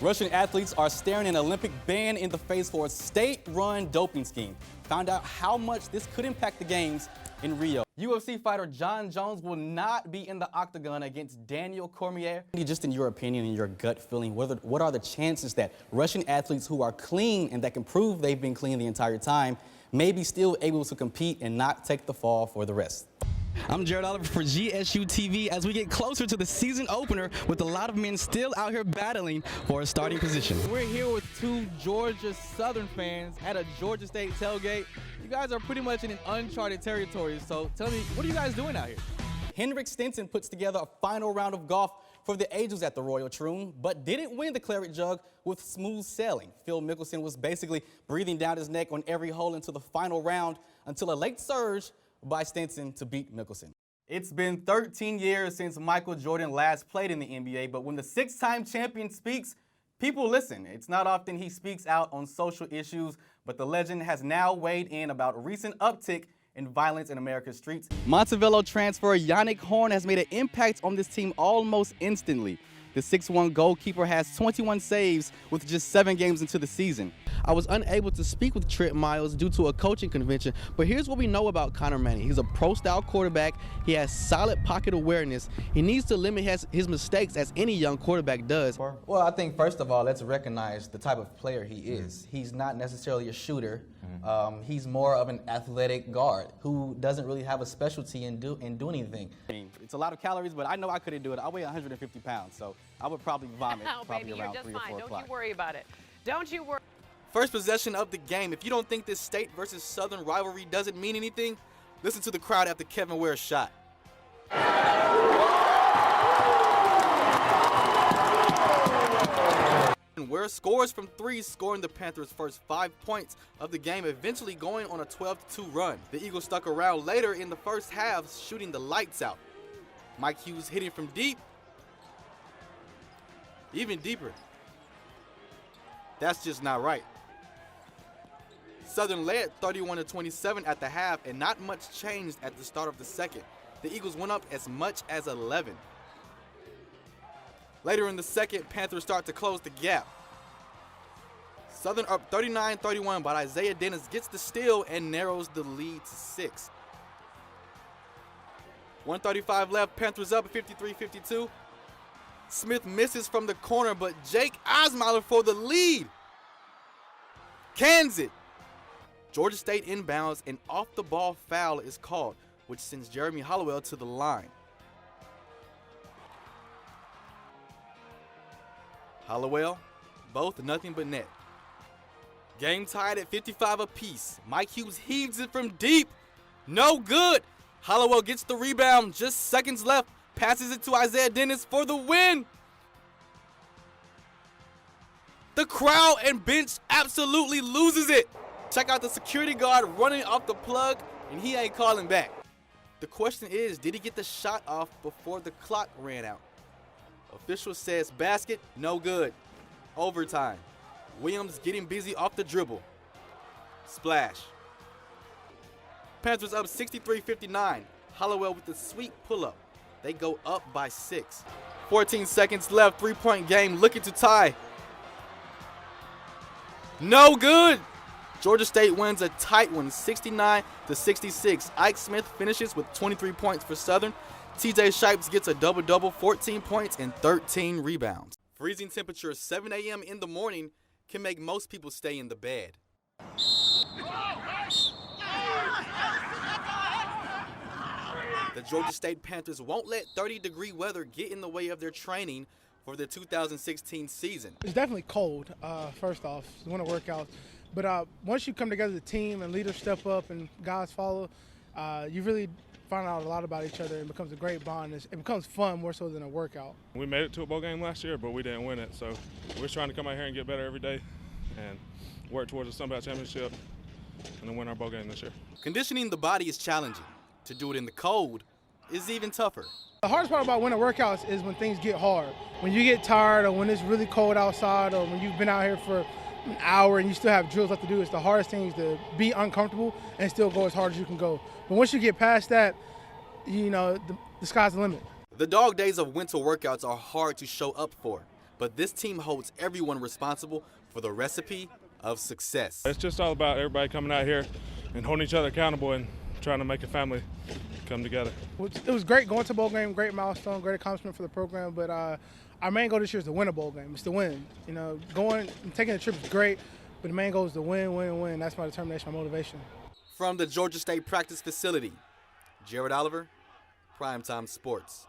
Russian athletes are staring an Olympic ban in the face for a state-run doping scheme. Found out how much this could impact the games in Rio. UFC fighter Jon Jones will not be in the octagon against Daniel Cormier. Just in your opinion and your gut feeling, what are the chances that Russian athletes who are clean and that can prove they've been clean the entire time may be still able to compete and not take the fall for the rest? I'm Jared Oliver for GSU TV as we get closer to the season opener with a lot of men still out here battling for a starting position. We're here with two Georgia Southern fans at a Georgia State tailgate. You guys are pretty much in an uncharted territory, so tell me, what are you guys doing out here? Henrik Stenson puts together a final round of golf for the Angels at the Royal Troon, but didn't win the Claret Jug with smooth sailing. Phil Mickelson was basically breathing down his neck on every hole into the final round until a late surge by Stenson to beat Mickelson. It's been 13 years since Michael Jordan last played in the NBA, but when the six-time champion speaks, people listen. It's not often he speaks out on social issues, but the legend has now weighed in about recent uptick in violence in America's streets. Montevideo transfer Yannick Horn has made an impact on this team almost instantly. The 6'1" goalkeeper has 21 saves with just 7 games into the season. I was unable to speak with Trent Miles due to a coaching convention, but here's what we know about Connor Manning. He's a pro-style quarterback. He has solid pocket awareness. He needs to limit his mistakes as any young quarterback does. Well, I think first of all, let's recognize the type of player he is. He's not necessarily a shooter. He's more of an athletic guard who doesn't really have a specialty in do anything. It's a lot of calories, but I know I couldn't do it. I weigh 150 pounds, so I would probably vomit probably around 3 or 4 o'clock. Don't you worry about it. Don't you worry. First possession of the game. If you don't think this state versus Southern rivalry doesn't mean anything, listen to the crowd after Kevin Ware's shot. Ware scores from 3, scoring the Panthers' first 5 points of the game, eventually going on a 12-2 run. The Eagles stuck around later in the first half, shooting the lights out. Mike Hughes hitting from deep, even deeper. That's just not right. Southern led 31-27 at the half, and not much changed at the start of the second. The Eagles went up as much as 11. Later in the second, Panthers start to close the gap. Southern up 39-31, but Isaiah Dennis gets the steal and narrows the lead to 6. 1:35 left, Panthers up 53-52. Smith misses from the corner, but Jake Osmeiler for the lead. Cans it. Georgia State inbounds, and off-the-ball foul is called, which sends Jeremy Hollowell to the line. Hollowell, both nothing but net. Game tied at 55 apiece. Mike Hughes heaves it from deep. No good. Hollowell gets the rebound, just seconds left. Passes it to Isaiah Dennis for the win. The crowd and bench absolutely loses it. Check out the security guard running off the plug, and he ain't calling back. The question is, did he get the shot off before the clock ran out? Official says basket, no good. Overtime. Williams getting busy off the dribble. Splash. Panthers up 63-59. Hollowell with the sweet pull-up. They go up by 6. 14 seconds left, 3-point game, looking to tie. No good. Georgia State wins a tight one, 69-66. Ike Smith finishes with 23 points for Southern. TJ Shipes gets a double-double, 14 points and 13 rebounds. Freezing temperatures 7 a.m. in the morning can make most people stay in the bed. The Georgia State Panthers won't let 30-degree weather get in the way of their training for the 2016 season. It's definitely cold, first off, winter workouts. But once you come together as a team and leaders step up and guys follow, you really find out a lot about each other and it becomes a great bond. It becomes fun more so than a workout. We made it to a bowl game last year, but we didn't win it. So we're trying to come out here and get better every day and work towards a Sun Belt championship and then win our bowl game this year. Conditioning the body is challenging. To do it in the cold is even tougher. The hardest part about winter workouts is when things get hard. When you get tired or when it's really cold outside or when you've been out here for an hour and you still have drills left to do, it's the hardest thing is to be uncomfortable and still go as hard as you can go. But once you get past that, you know, the sky's the limit. The dog days of winter workouts are hard to show up for, but this team holds everyone responsible for the recipe of success. It's just all about everybody coming out here and holding each other accountable and trying to make a family come together. It was great going to bowl game, great milestone, great accomplishment for the program, but our main goal this year is to win a bowl game. It's to win. You know, going and taking the trip is great, but the main goal is to win, win, win. That's my determination, my motivation. From the Georgia State practice facility, Jared Oliver, Primetime Sports.